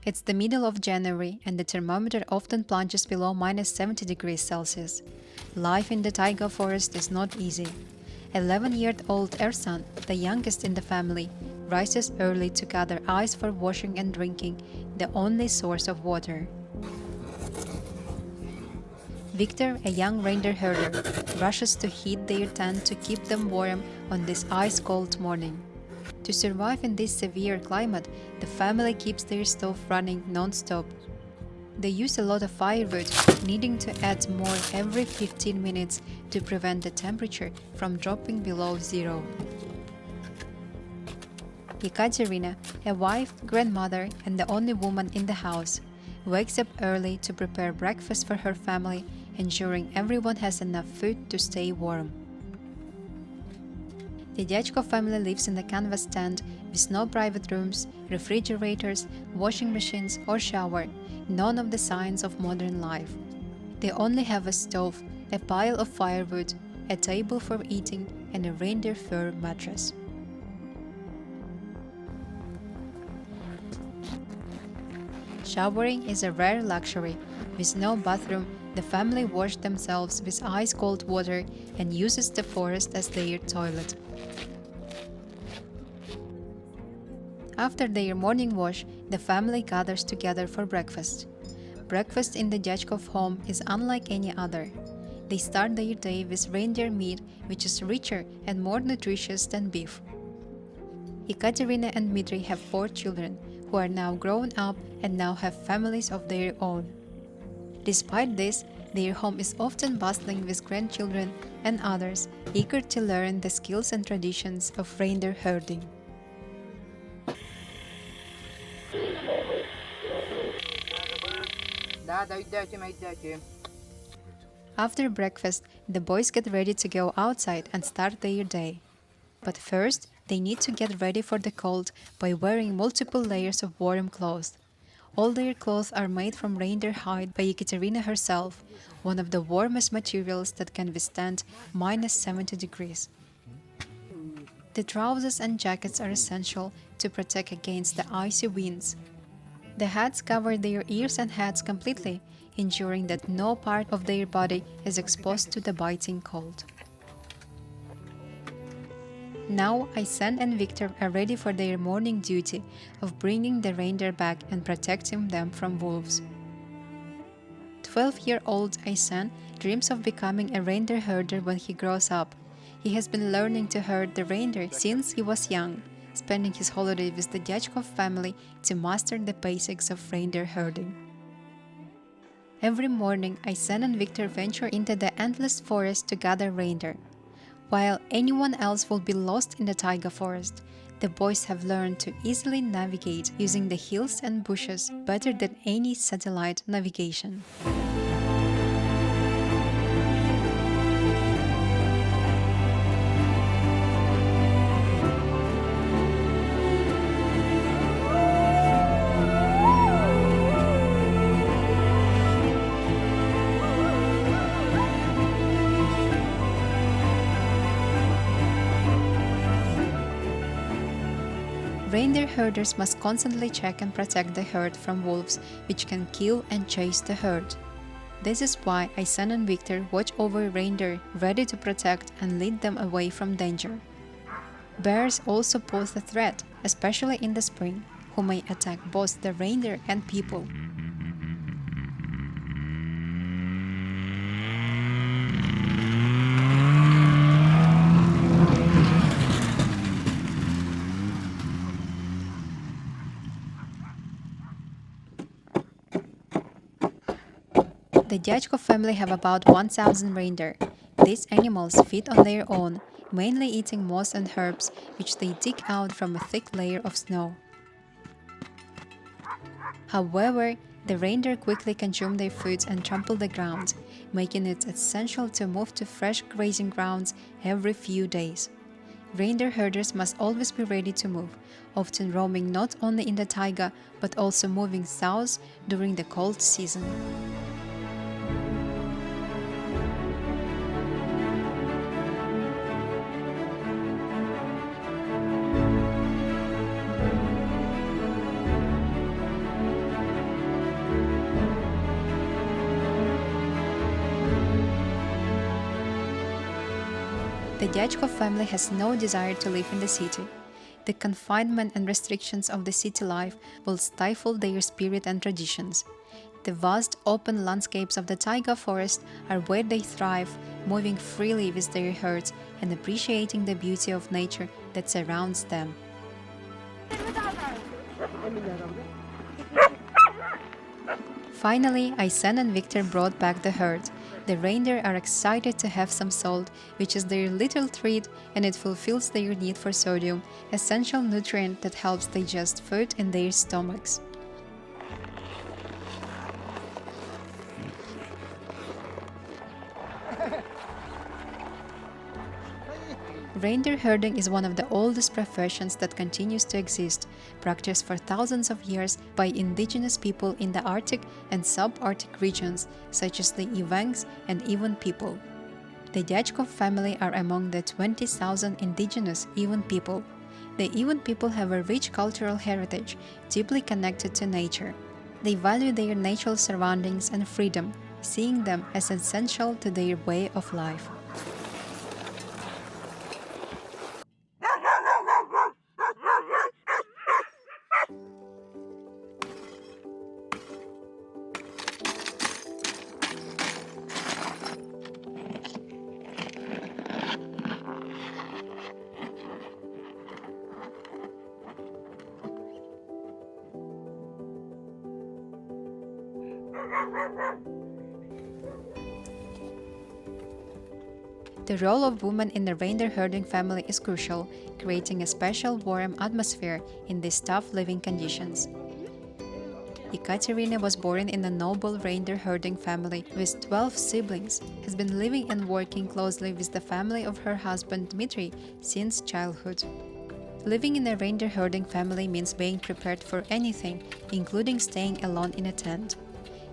It's the middle of January and the thermometer often plunges below minus 70 degrees Celsius. Life in the taiga forest is not easy. 11-year-old Ersan, the youngest in the family, rises early to gather ice for washing and drinking, the only source of water. Victor, a young reindeer herder, rushes to heat their tent to keep them warm on this ice-cold morning. To survive in this severe climate, the family keeps their stove running non-stop. They use a lot of firewood, needing to add more every 15 minutes to prevent the temperature from dropping below zero. Ekaterina, a wife, grandmother, and the only woman in the house, wakes up early to prepare breakfast for her family, ensuring everyone has enough food to stay warm. The Dyachko family lives in a canvas tent with no private rooms, refrigerators, washing machines, or shower, none of the signs of modern life. They only have a stove, a pile of firewood, a table for eating, and a reindeer fur mattress. Showering is a rare luxury. With no bathroom, the family wash themselves with ice-cold water and uses the forest as their toilet. After their morning wash, the family gathers together for breakfast. Breakfast in the Dyachkov home is unlike any other. They start their day with reindeer meat, which is richer and more nutritious than beef. Ekaterina and Dmitry have 4 children, who are now grown up and now have families of their own. Despite this, their home is often bustling with grandchildren and others eager to learn the skills and traditions of reindeer herding. After breakfast, the boys get ready to go outside and start their day. But first, they need to get ready for the cold by wearing multiple layers of warm clothes. All their clothes are made from reindeer hide by Ekaterina herself, one of the warmest materials that can withstand minus 70 degrees. The trousers and jackets are essential to protect against the icy winds. The hats cover their ears and heads completely, ensuring that no part of their body is exposed to the biting cold. Now Aysen and Victor are ready for their morning duty of bringing the reindeer back and protecting them from wolves. 12-year-old Aysen dreams of becoming a reindeer herder when he grows up. He has been learning to herd the reindeer since he was young, spending his holiday with the Dyachkov family to master the basics of reindeer herding. Every morning, Aysen and Victor venture into the endless forest to gather reindeer. While anyone else will be lost in the taiga forest, the boys have learned to easily navigate using the hills and bushes better than any satellite navigation. Reindeer herders must constantly check and protect the herd from wolves, which can kill and chase the herd. This is why Aysen and Victor watch over reindeer, ready to protect and lead them away from danger. Bears also pose a threat, especially in the spring, who may attack both the reindeer and people. The Dyachkov family have about 1,000 reindeer. These animals feed on their own, mainly eating moss and herbs, which they dig out from a thick layer of snow. However, the reindeer quickly consume their food and trample the ground, making it essential to move to fresh grazing grounds every few days. Reindeer herders must always be ready to move, often roaming not only in the taiga but also moving south during the cold season. The Dyatlov family has no desire to live in the city. The confinement and restrictions of the city life will stifle their spirit and traditions. The vast open landscapes of the taiga forest are where they thrive, moving freely with their herds and appreciating the beauty of nature that surrounds them. Finally, Aysen and Victor brought back the herd. The reindeer are excited to have some salt, which is their little treat, and it fulfills their need for sodium, essential nutrient that helps digest food in their stomachs. Reindeer herding is one of the oldest professions that continues to exist, practiced for thousands of years by indigenous people in the Arctic and subarctic regions, such as the Ewangs and Ivan people. The Dyatlov family are among the 20,000 indigenous Ivan people. The Ivan people have a rich cultural heritage, deeply connected to nature. They value their natural surroundings and freedom, seeing them as essential to their way of life. The role of women in the reindeer herding family is crucial, creating a special warm atmosphere in these tough living conditions. Ekaterina was born in a noble reindeer herding family with 12 siblings, has been living and working closely with the family of her husband Dmitry since childhood. Living in a reindeer herding family means being prepared for anything, including staying alone in a tent.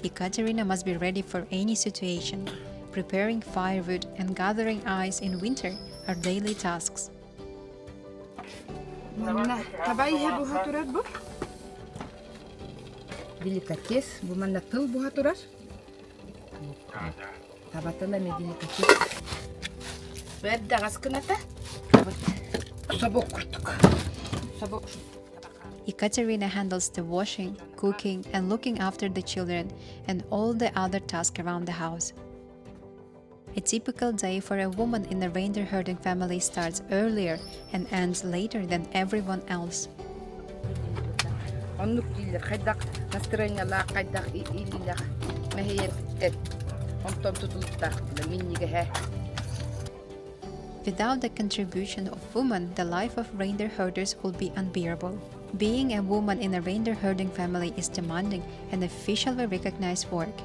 Ekaterina must be ready for any situation. Preparing firewood and gathering ice in winter are daily tasks. Деликатес, буманда тыл буга турар. Табатына ме деликатес. Бәдді ғаскыната. Сабок құрттық. Сабок. Ekaterina handles the washing, cooking, and looking after the children and all the other tasks around the house. A typical day for a woman in a reindeer herding family starts earlier and ends later than everyone else. Оннук дилер, қайдақ настроениялар, қайдақ илилер, мәхейет эт. Онтон тутулуктар, минниге. Without the contribution of women, the life of reindeer herders will be unbearable. Being a woman in a reindeer herding family is demanding and officially recognized work.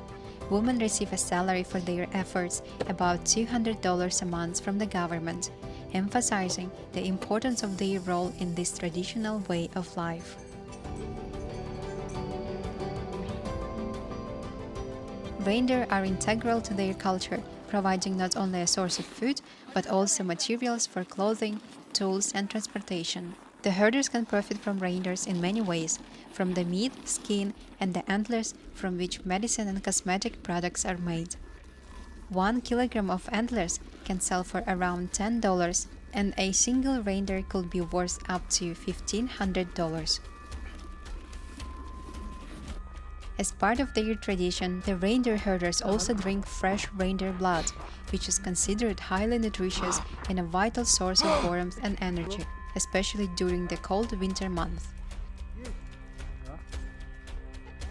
Women receive a salary for their efforts, about $200 a month from the government, emphasizing the importance of their role in this traditional way of life. Reindeer are integral to their culture, providing not only a source of food, but also materials for clothing, tools, and transportation. The herders can profit from reindeers in many ways, from the meat, skin, and the antlers from which medicine and cosmetic products are made. 1 kilogram of antlers can sell for around $10, and a single reindeer could be worth up to $1,500. As part of their tradition, the reindeer herders also drink fresh reindeer blood, which is considered highly nutritious and a vital source of warmth and energy, especially during the cold winter months.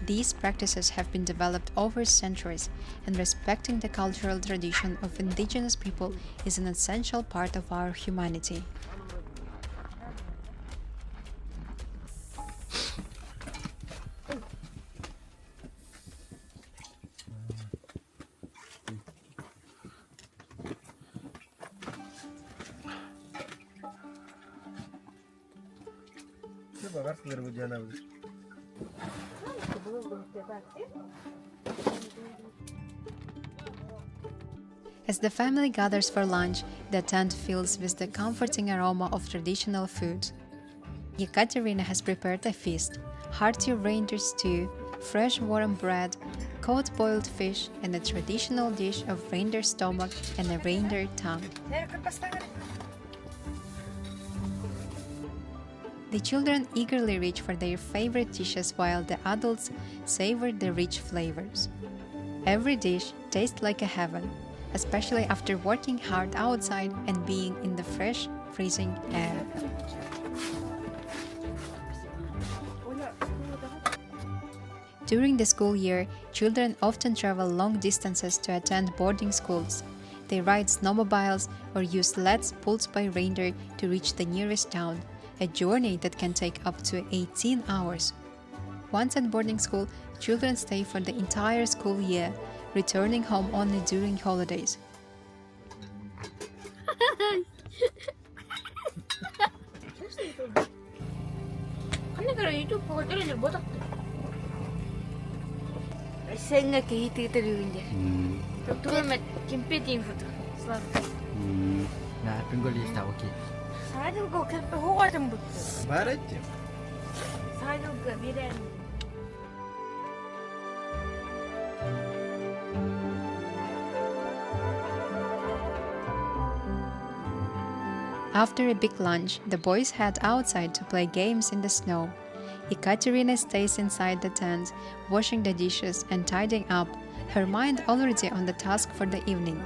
These practices have been developed over centuries, and respecting the cultural tradition of indigenous people is an essential part of our humanity. As the family gathers for lunch, the tent fills with the comforting aroma of traditional food. Ekaterina has prepared a feast: hearty reindeer stew, fresh warm bread, cold-boiled fish, and a traditional dish of reindeer stomach and a reindeer tongue. The children eagerly reach for their favorite dishes while the adults savor the rich flavors. Every dish tastes like a heaven, especially after working hard outside and being in the fresh, freezing air. During the school year, children often travel long distances to attend boarding schools. They ride snowmobiles or use sleds pulled by reindeer to reach the nearest town, a journey that can take up to 18 hours. Once at boarding school, children stay for the entire school year, returning home only during holidays. 생각 хийдэгдэрүүндээ. Тэгвэл кемпинг фото. На пинголис тавки. Сайдуг кемп хуугадан бут. Барайт. Сайдуг бирэн. After a big lunch, the boys head outside to play games in the snow. Ekaterina stays inside the tent, washing the dishes and tidying up, her mind already on the task for the evening.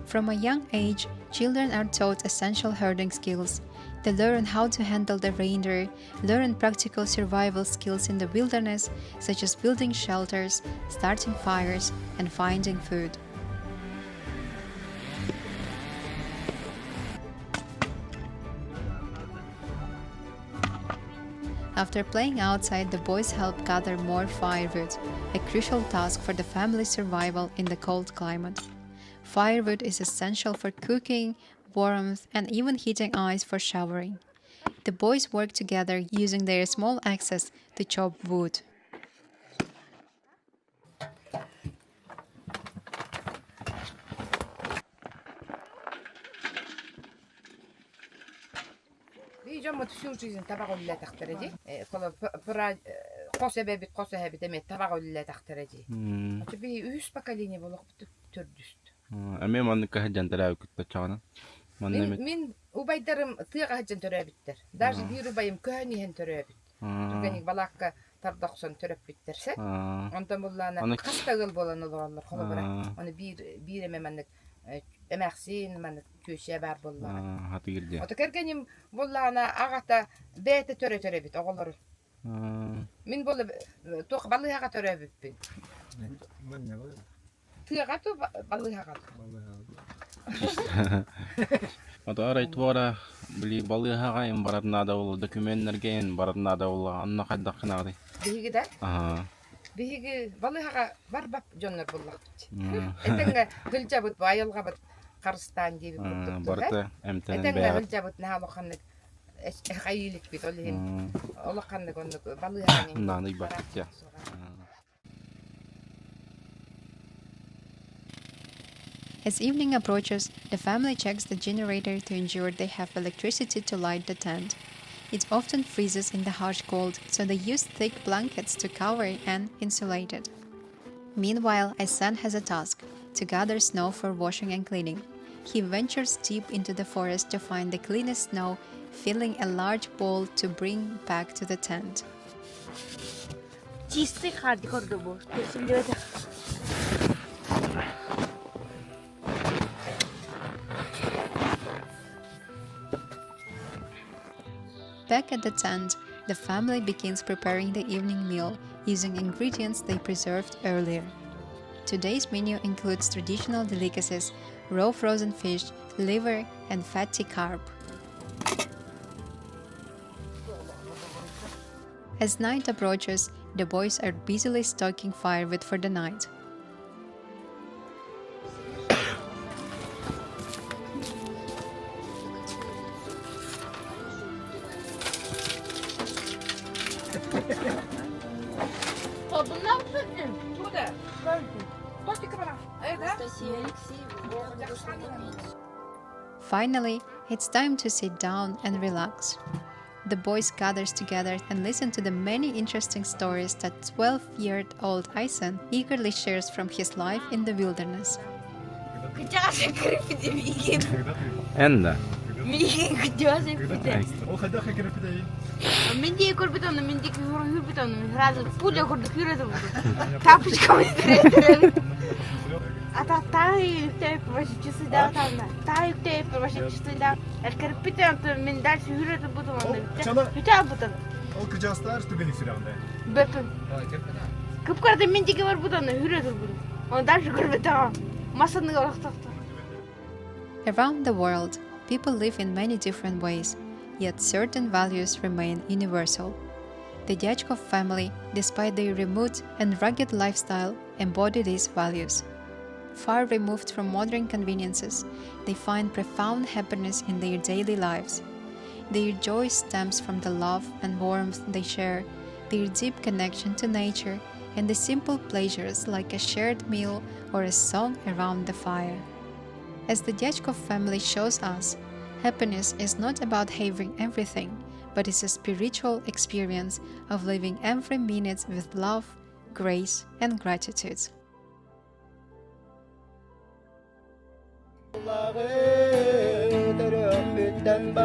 From a young age, children are taught essential herding skills. They learn how to handle the reindeer, learn practical survival skills in the wilderness, such as building shelters, starting fires, and finding food. After playing outside, the boys help gather more firewood, a crucial task for the family's survival in the cold climate. Firewood is essential for cooking, warmth, and even heating ice for showering. The boys work together using their small axes to chop wood. Jomot suursiisen tavakolle tahtareji. Kolla pora kosebebit kosehebit emet tavakolle tahtareji. Mutta bi yhys pakalini volok tördüst. Ame man kahjan tarawik tachana. Min ubaydarım tığa hajjan töröbitter. Даже bir ubayım köhnihen töröbit. Tugani balakka tardaqson töröbitterse. Ondan bullana kastagıl bolan olarlar kolobara. Onu bir ememenlik эмерсин ман көшө бар боллар. Хатыгырды. Ото кергеним боллана агата бете төрө бит оголор. Мин болла тох балыга төрө бит. Мен не болду? Тыга то балыга. Ото арай твора били балыга ем баратна да бол документтерге ен баратна да бол анна кайдакнагы. Бигиде? Биги балыга бар бап жоннор боллак. Этенге кылчабыт байылгабыт Карстан gibi kurduk. Barta emten be. be. Etengel ne halıkanlık hayırlık bit olayım. Olakanlık onu balığı Nani bakit ya. As evening approaches, the family checks the generator to ensure they have electricity to light the tent. It often freezes in the harsh cold, so they use thick blankets to cover and insulate it. Meanwhile, Aysan has a task: to gather snow for washing and cleaning. He ventures deep into the forest to find the cleanest snow, filling a large bowl to bring back to the tent. Back at the tent, the family begins preparing the evening meal using ingredients they preserved earlier. Today's menu includes traditional delicacies, raw frozen fish, liver, and fatty carp. As night approaches, the boys are busily stoking firewood for the night. Finally, it's time to sit down and relax. the boys gather together and listen to the many interesting stories that 12-year-old Ison eagerly shares from his life in the wilderness. 그자가 그래피데 미긴 Enda. 미긴 그자가 그래피데 O kadar kırpıda iyi. 민디 꼴비도는 민디 그거랑 힐비도는 라즈 뿌려 거도 그래도 타프치카면 그래 아타 타이 테이프 맛이 주스다 탄다 타이 테이프 맛이 주스다 الكربيتة من دارش هيرة البطن هتا البطن O kıcaslar tübeni sürende. بطن كيف كرت من تيجي البطن هيرة البطن on دارش كربيتة ما صدق ولا خطفت. Around the world, people live in many different ways, yet certain values remain universal. The Dyatkov family, despite their remote and rugged lifestyle, embody these values. Far removed from modern conveniences, they find profound happiness in their daily lives. Their joy stems from the love and warmth they share, their deep connection to nature, and the simple pleasures like a shared meal or a song around the fire. As the Dyatkov family shows us, happiness is not about having everything, but is a spiritual experience of living every minute with love, grace, and gratitude. Allah'ı dörüp bitten